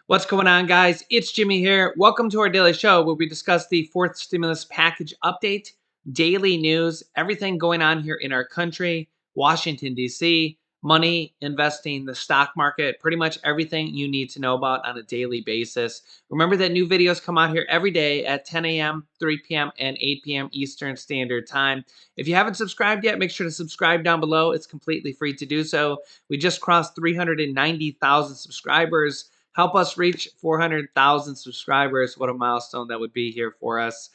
What's going on, guys? It's Jimmy here. Welcome to our daily show where we discuss the fourth stimulus package update, daily news, everything going on here in our country, Washington, D.C., money, investing, the stock market, pretty much everything you need to know about on a daily basis. Remember that new videos come out here every day at 10 a.m., 3 p.m., and 8 p.m. Eastern Standard Time. If you haven't subscribed yet, make sure to subscribe down below. It's completely free to do so. We just crossed 390,000 subscribers. Help us reach 400,000 subscribers. What a milestone that would be here for us.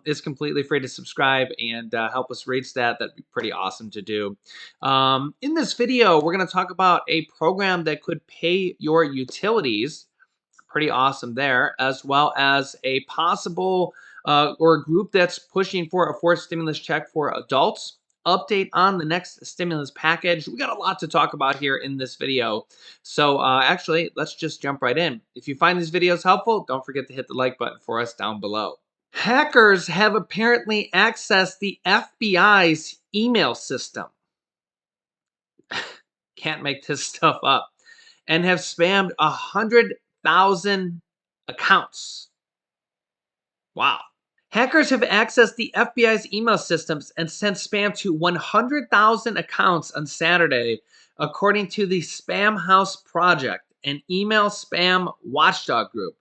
It's completely free to subscribe and help us reach that. That'd be pretty awesome to do. In this video, we're going to talk about a program that could pay your utilities. Pretty awesome there, as well as a possible or a group that's pushing for a fourth stimulus check for adults. Update on the next stimulus package. We got a lot to talk about here in this video. So actually, let's just jump right in. If you find these videos helpful, don't forget to hit the like button for us down below. Hackers have apparently accessed the FBI's email system. Can't make this stuff up. And have spammed 100,000 accounts. Wow. Hackers have accessed the FBI's email systems and sent spam to 100,000 accounts on Saturday, according to the Spam House Project, an email spam watchdog group.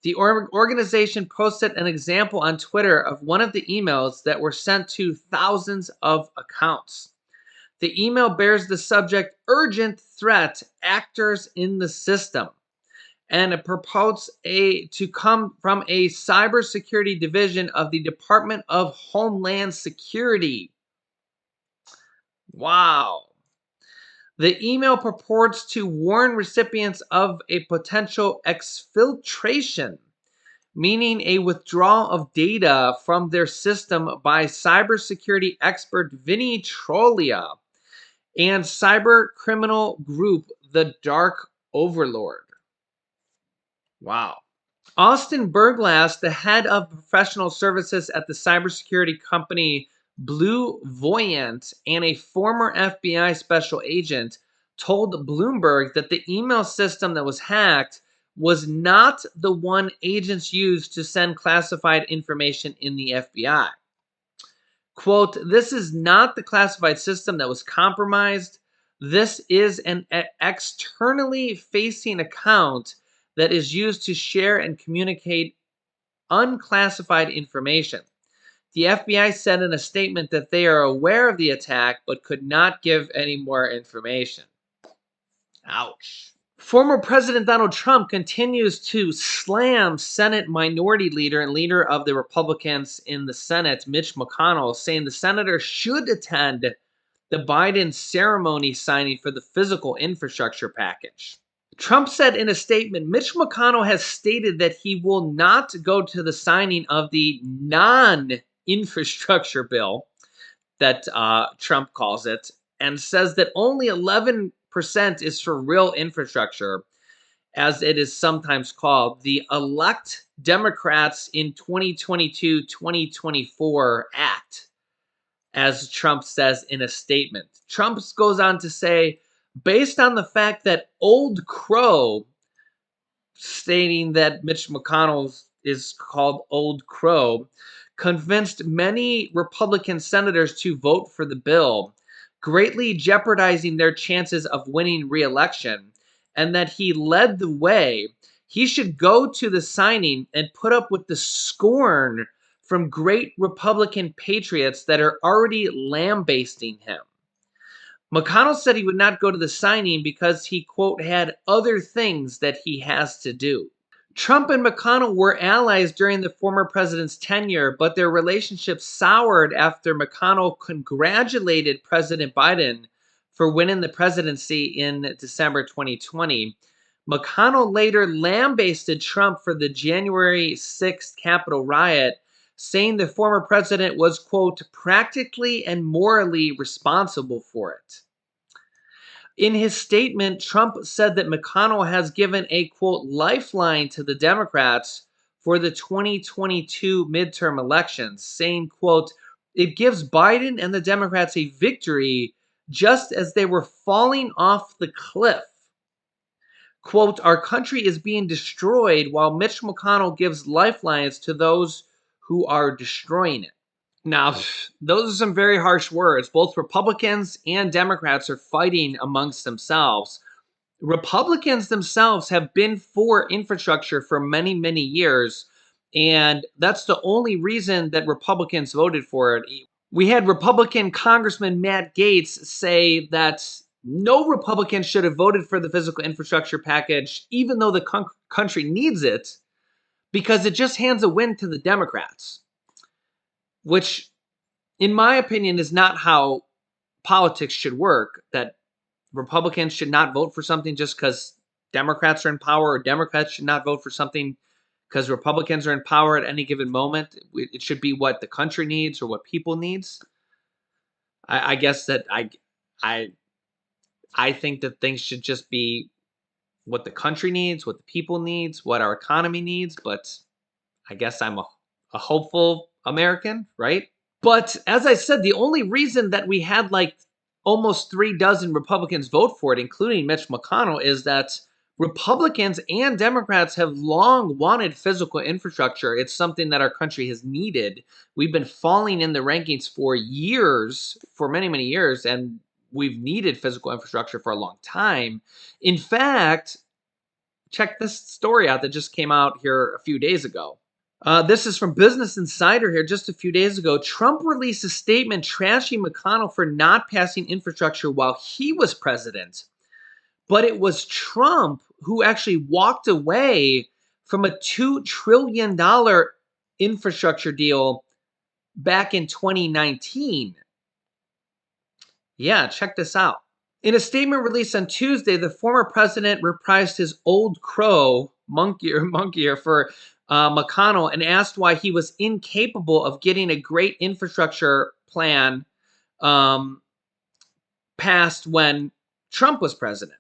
The organization posted an example on Twitter of one of the emails that were sent to thousands of accounts. The email bears the subject "Urgent Threat, Actors in the System," and it purports to come from a cybersecurity division of the Department of Homeland Security. Wow. The email purports to warn recipients of a potential exfiltration, meaning a withdrawal of data from their system by cybersecurity expert Vinny Trollia and cyber criminal group The Dark Overlord. Wow. Austin Berglass, the head of professional services at the cybersecurity company Blue Voyant and a former FBI special agent, told Bloomberg that the email system that was hacked was not the one agents used to send classified information in the FBI. Quote, "This is not the classified system that was compromised. This is an externally facing account that is used to share and communicate unclassified information." The FBI said in a statement that they are aware of the attack but could not give any more information. Ouch. Former President Donald Trump continues to slam Senate Minority Leader and leader of the Republicans in the Senate, Mitch McConnell, saying the senator should attend the Biden ceremony signing for the physical infrastructure package. Trump said in a statement, Mitch McConnell has stated that he will not go to the signing of the non-infrastructure bill that Trump calls it, and says that only 11% is for real infrastructure, as it is sometimes called, the elect Democrats in 2022-2024 Act, as Trump says in a statement. Trump goes on to say, based on the fact that Old Crow, stating that Mitch McConnell is called Old Crow, convinced many Republican senators to vote for the bill, greatly jeopardizing their chances of winning re-election, and that he led the way, he should go to the signing and put up with the scorn from great Republican patriots that are already lambasting him. McConnell said he would not go to the signing because he, quote, had other things that he has to do. Trump and McConnell were allies during the former president's tenure, but their relationship soured after McConnell congratulated President Biden for winning the presidency in December 2020. McConnell later lambasted Trump for the January 6th Capitol riot, saying the former president was, quote, practically and morally responsible for it. In his statement, Trump said that McConnell has given a, quote, lifeline to the Democrats for the 2022 midterm elections, saying, quote, it gives Biden and the Democrats a victory just as they were falling off the cliff. Quote, our country is being destroyed while Mitch McConnell gives lifelines to those who are destroying it. Now, those are some very harsh words. Both Republicans and Democrats are fighting amongst themselves. Republicans themselves have been for infrastructure for many, many years. And that's the only reason that Republicans voted for it. We had Republican Congressman Matt Gaetz say that no Republican should have voted for the physical infrastructure package, even though the country needs it, because it just hands a win to the Democrats, which, in my opinion, is not how politics should work. That Republicans should not vote for something just because Democrats are in power, or Democrats should not vote for something because Republicans are in power at any given moment. It should be what the country needs or what people needs. I guess that I I think that things should just be what the country needs, what the people needs, what our economy needs. But I guess I'm a hopeful American, right? But as I said, the only reason that we had like almost 3 dozen Republicans vote for it, including Mitch McConnell, is that Republicans and Democrats have long wanted physical infrastructure. It's something that our country has needed. We've been falling in the rankings for years, for many, many years, and we've needed physical infrastructure for a long time. In fact, check this story out that just came out here a few days ago. This is from Business Insider here just a few days ago. Trump released a statement trashing McConnell for not passing infrastructure while he was president. But it was Trump who actually walked away from a $2 trillion infrastructure deal back in 2019. Yeah, check this out. In a statement released on Tuesday, the former president reprised his old crow, monkeyer for McConnell, and asked why he was incapable of getting a great infrastructure plan passed when Trump was president.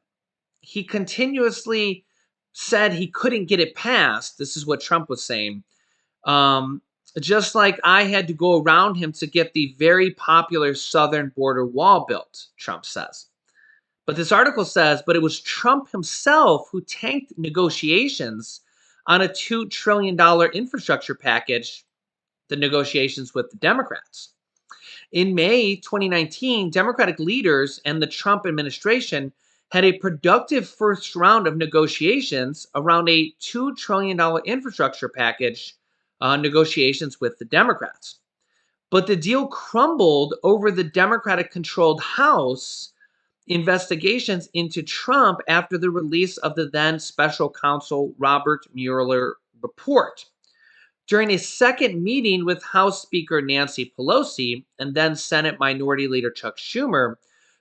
He continuously said he couldn't get it passed. This is what Trump was saying. Um, just like I had to go around him to get the very popular southern border wall built, Trump says. But this article says, but it was Trump himself who tanked negotiations on a $2 trillion infrastructure package, the negotiations with the Democrats. In May 2019, Democratic leaders and the Trump administration had a productive first round of negotiations around a $2 trillion infrastructure package negotiations with the Democrats. But the deal crumbled over the Democratic-controlled House investigations into Trump after the release of the then special counsel Robert Mueller report. During a second meeting with House Speaker Nancy Pelosi and then Senate Minority Leader Chuck Schumer,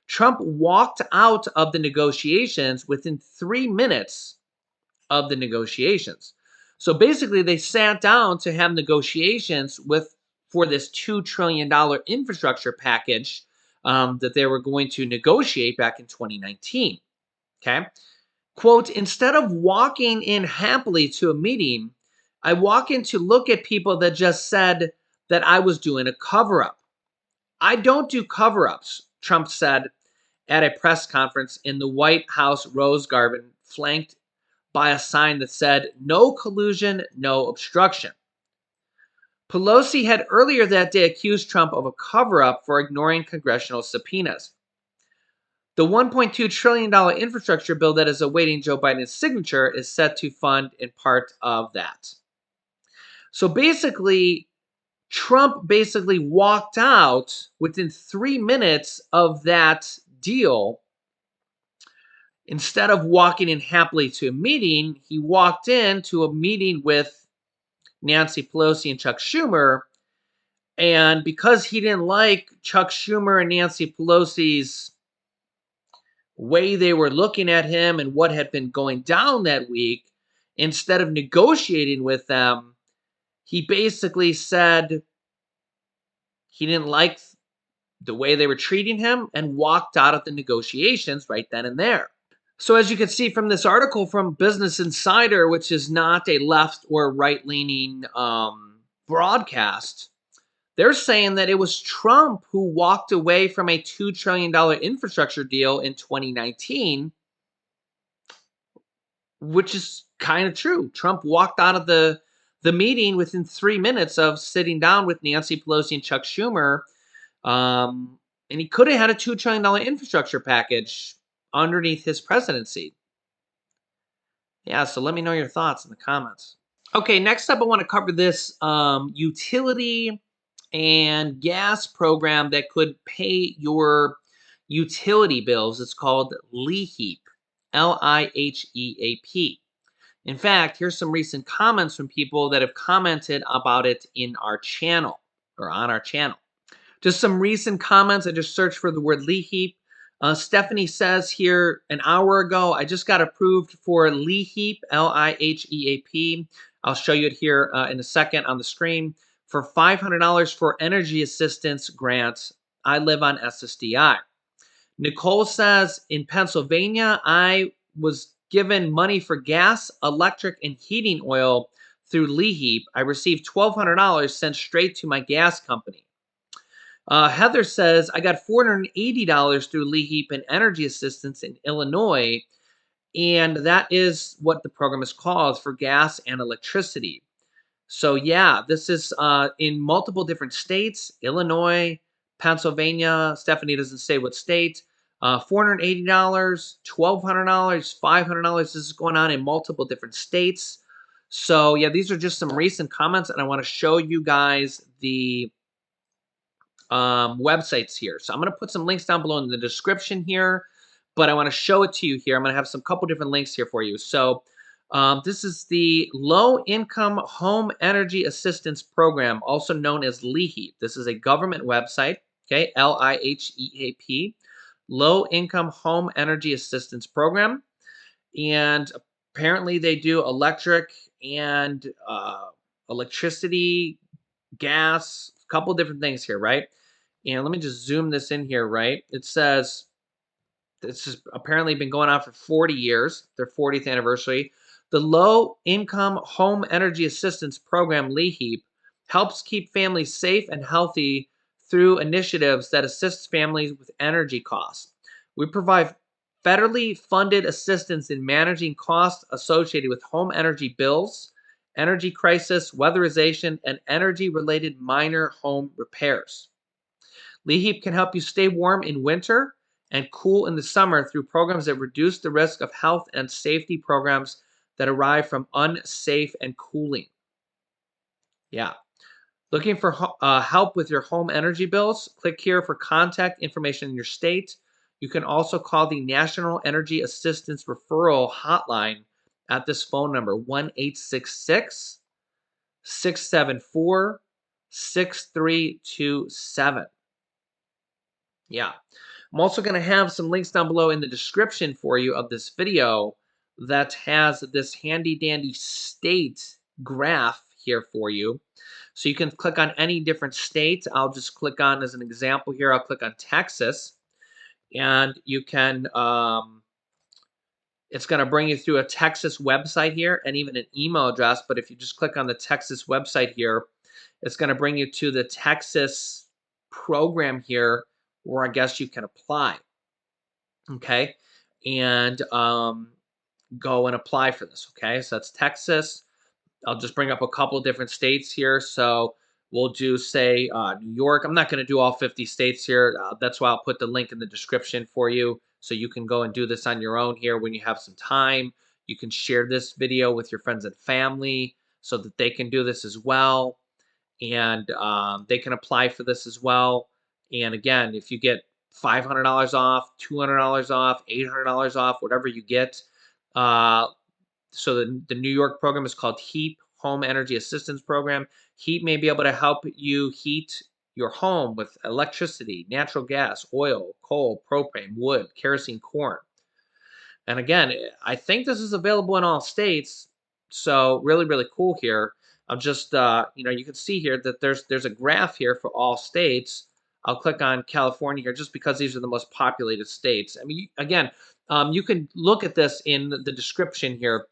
Trump walked out of the negotiations within 3 minutes of the negotiations. So basically, they sat down to have negotiations for this $2 trillion infrastructure package that they were going to negotiate back in 2019. Okay. Quote, instead of walking in happily to a meeting, I walk in to look at people that just said that I was doing a cover up. I don't do cover ups, Trump said at a press conference in the White House Rose Garden, flanked by a sign that said, no collusion, no obstruction. Pelosi had earlier that day accused Trump of a cover up for ignoring congressional subpoenas. The $1.2 trillion infrastructure bill that is awaiting Joe Biden's signature is set to fund in part of that. So basically, Trump basically walked out within 3 minutes of that deal. Instead of walking in happily to a meeting, he walked in to a meeting with Nancy Pelosi and Chuck Schumer. And because he didn't like Chuck Schumer and Nancy Pelosi's way they were looking at him and what had been going down that week, instead of negotiating with them, he basically said he didn't like the way they were treating him and walked out of the negotiations right then and there. So as you can see from this article from Business Insider, which is not a left or right-leaning broadcast, they're saying that it was Trump who walked away from a $2 trillion infrastructure deal in 2019 which is kind of true. Trump walked out of the meeting within 3 minutes of sitting down with Nancy Pelosi and Chuck Schumer, um, and he could have had a $2 trillion infrastructure package underneath his presidency. Yeah, so let me know your thoughts in the comments. Okay, next up, I want to cover this utility and gas program that could pay your utility bills. It's called LIHEAP, LIHEAP. In fact, here's some recent comments from people that have commented about it in our channel or on our channel. Just some recent comments. I just searched for the word LIHEAP. Stephanie says here, an hour ago, I just got approved for LIHEAP, LIHEAP. I'll show you it here in a second on the screen. For $500 for energy assistance grants. I live on SSDI. Nicole says, in Pennsylvania, I was given money for gas, electric, and heating oil through LIHEAP. I received $1,200 sent straight to my gas company. Heather says, I got $480 through LIHEAP and energy assistance in Illinois, and that is what the program is called for gas and electricity. So yeah, this is in multiple different states, Illinois, Pennsylvania. Stephanie doesn't say what state. $480, $1,200, $500. This is going on in multiple different states. So yeah, these are just some recent comments, and I want to show you guys the websites here. So I'm going to put some links down below in the description here, but I want to show it to you here. I'm going to have some couple different links here for you. So this is the Low Income Home Energy Assistance Program, also known as LIHEAP. This is a government website, okay, LIHEAP, Low Income Home Energy Assistance Program. And apparently they do electric and electricity, gas, a couple different things here, right? And let me just zoom this in here, right? It says this has apparently been going on for 40 years, their 40th anniversary. The Low Income Home Energy Assistance Program, LIHEAP, helps keep families safe and healthy through initiatives that assist families with energy costs. We provide federally funded assistance in managing costs associated with home energy bills, energy crisis, weatherization, and energy-related minor home repairs. LIHEAP can help you stay warm in winter and cool in the summer through programs that reduce the risk of health and safety programs that arrive from unsafe and cooling. Yeah. Looking for help with your home energy bills? Click here for contact information in your state. You can also call the National Energy Assistance Referral Hotline at this phone number, 1-866 674 6327. Yeah. I'm also going to have some links down below in the description for you of this video that has this handy dandy state graph here for you. So you can click on any different state. I'll just click on, as an example here, I'll click on Texas, and you can, it's going to bring you through a Texas website here and even an email address. But if you just click on the Texas website here, it's going to bring you to the Texas program here where I guess you can apply. Okay. And go and apply for this. Okay. So that's Texas. I'll just bring up a couple different states here. So we'll do, say, New York. I'm not going to do all 50 states here. That's why I'll put the link in the description for you so you can go and do this on your own here when you have some time. You can share this video with your friends and family so that they can do this as well. And they can apply for this as well. And again, if you get $500 off, $200 off, $800 off, whatever you get, so the New York program is called HEAP, Home Energy Assistance Program. HEAP may be able to help you heat your home with electricity, natural gas, oil, coal, propane, wood, kerosene, corn. And again, I think this is available in all states. So really, really cool here. I'm just, you can see here that there's a graph here for all states. I'll click on California here just because these are the most populated states. I mean, again, you can look at this in the description here.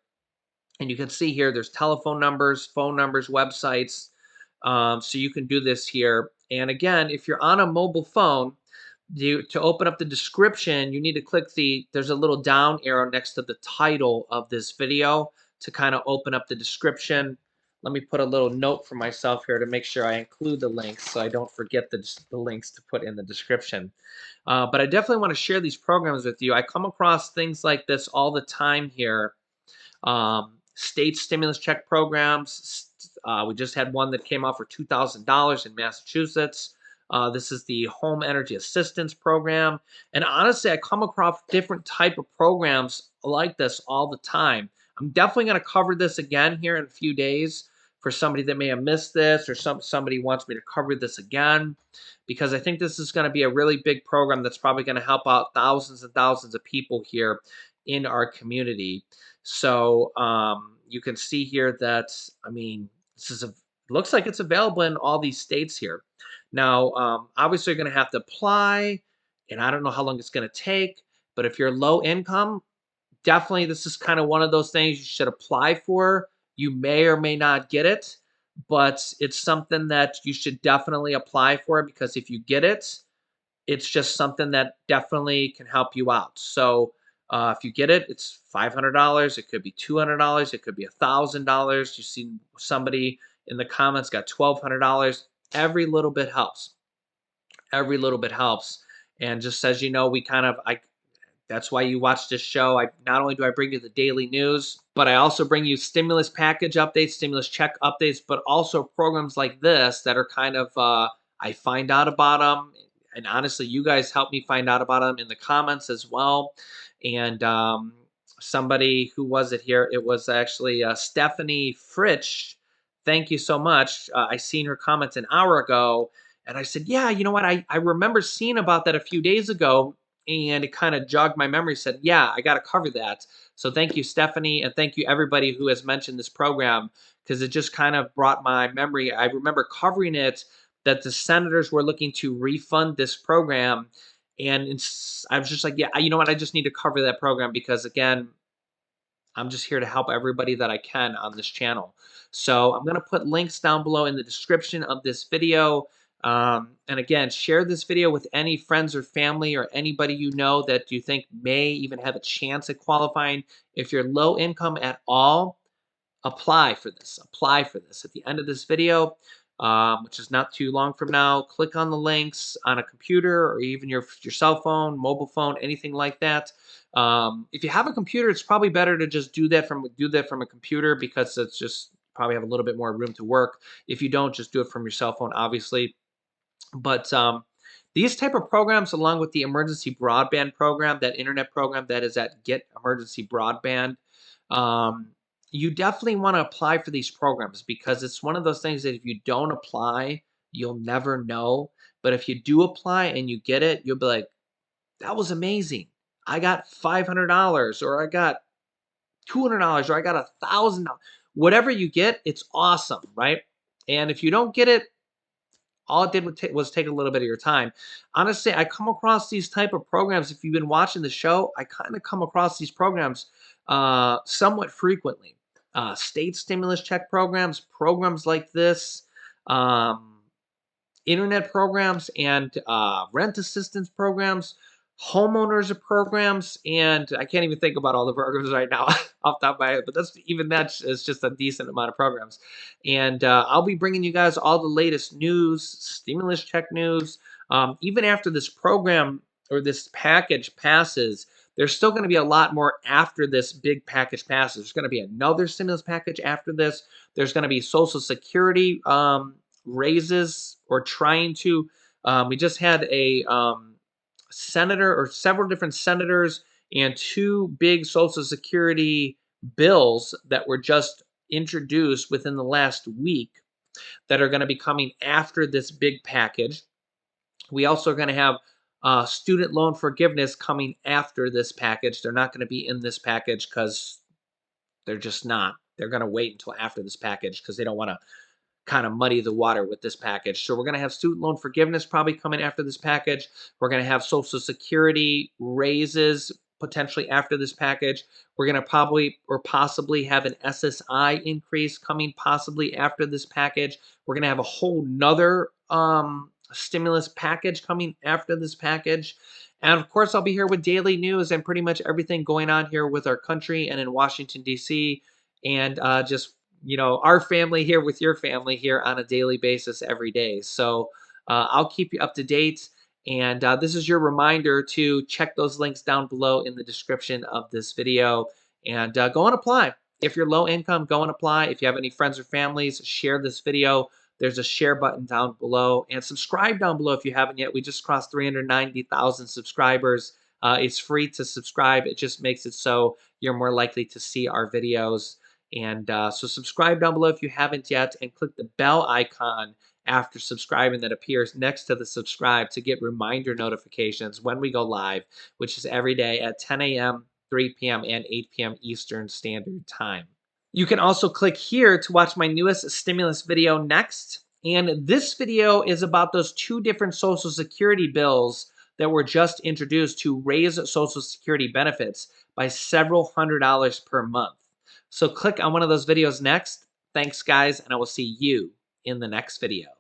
And you can see here, there's telephone numbers, phone numbers, websites. So you can do this here. And again, if you're on a mobile phone, To open up the description, you need to click there's a little down arrow next to the title of this video to kind of open up the description. Let me put a little note for myself here to make sure I include the links so I don't forget the links to put in the description. But I definitely want to share these programs with you. I come across things like this all the time here. State stimulus check programs. We just had one that came out for $2,000 in Massachusetts. This is the Home Energy Assistance Program. And honestly, I come across different type of programs like this all the time. I'm definitely going to cover this again here in a few days for somebody that may have missed this, or somebody wants me to cover this again, because I think this is going to be a really big program that's probably going to help out thousands and thousands of people here in our community. So you can see here that, I mean, looks like it's available in all these states here. Now, obviously, you're going to have to apply, and I don't know how long it's going to take. But if you're low income, definitely this is kind of one of those things you should apply for. You may or may not get it, but it's something that you should definitely apply for, because if you get it, it's just something that definitely can help you out. So if you get it, it's $500. It could be $200. It could be $1,000. You see somebody in the comments got $1,200. Every little bit helps. Every little bit helps. And just as you know, that's why you watch this show. Not only do I bring you the daily news, but I also bring you stimulus package updates, stimulus check updates, but also programs like this that are kind of I find out about them, and honestly, you guys help me find out about them in the comments as well. And somebody, who was it here? It was actually Stephanie Fritsch. Thank you so much. I seen her comments an hour ago, and I said, yeah, you know what? I remember seeing about that a few days ago, and it kind of jogged my memory. Said, yeah, I got to cover that. So thank you, Stephanie, and thank you everybody who has mentioned this program, because it just kind of brought my memory. I remember covering it, that the senators were looking to refund this program, and I was just like, yeah, you know what? I just need to cover that program, because again, I'm just here to help everybody that I can on this channel. So I'm going to put links down below in the description of this video. And again, share this video with any friends or family or anybody you know that you think may even have a chance at qualifying. If you're low income at all, apply for this. Apply for this. At the end of this video, which is not too long from now, click on the links on a computer or even your cell phone, mobile phone, anything like that. If you have a computer, it's probably better to just do that from a computer, because it's just probably have a little bit more room to work. If you don't, just do it from your cell phone, obviously. But these type of programs, along with the emergency broadband program, that internet program that is at Get Emergency Broadband, um, you definitely want to apply for these programs, because it's one of those things that if you don't apply, you'll never know. But if you do apply and you get it, you'll be like, that was amazing. I got $500, or I got $200, or I got $1,000. Whatever you get, it's awesome, right? And if you don't get it, all it did was take a little bit of your time. Honestly, I come across these type of programs. If you've been watching the show, I kind of come across these programs somewhat frequently. State stimulus check programs, programs like this. Um, Internet programs, and rent assistance programs, homeowners programs, and I can't even think about all the programs right now off the top of my head, but that's just a decent amount of programs. And I'll be bringing you guys all the latest news, stimulus check news. Even after this program or this package passes, there's still going to be a lot more after this big package passes. There's going to be another stimulus package after this. There's going to be Social Security raises, or trying to. We just had a senator, or several different senators, and two big Social Security bills that were just introduced within the last week that are going to be coming after this big package. We also are going to have student loan forgiveness coming after this package. They're not going to be in this package, because they're just not. They're going to wait until after this package, because they don't want to kind of muddy the water with this package. So we're going to have student loan forgiveness probably coming after this package. We're going to have Social Security raises potentially after this package. We're going to probably or possibly have an SSI increase coming possibly after this package. We're going to have a whole nother stimulus package coming after this package. And of course, I'll be here with daily news and pretty much everything going on here with our country and in Washington, D.C. And just, our family here with your family here on a daily basis every day. So I'll keep you up to date. And this is your reminder to check those links down below in the description of this video and go and apply. If you're low income, go and apply. If you have any friends or families, share this video. There's a share button down below and subscribe down below if you haven't yet. We just crossed 390,000 subscribers. It's free to subscribe. It just makes it so you're more likely to see our videos. And so subscribe down below if you haven't yet and click the bell icon after subscribing that appears next to the subscribe to get reminder notifications when we go live, which is every day at 10 a.m., 3 p.m., and 8 p.m. Eastern Standard Time. You can also click here to watch my newest stimulus video next. And this video is about those two different Social Security bills that were just introduced to raise Social Security benefits by several $100s per month. So click on one of those videos next. Thanks, guys, and I will see you in the next video.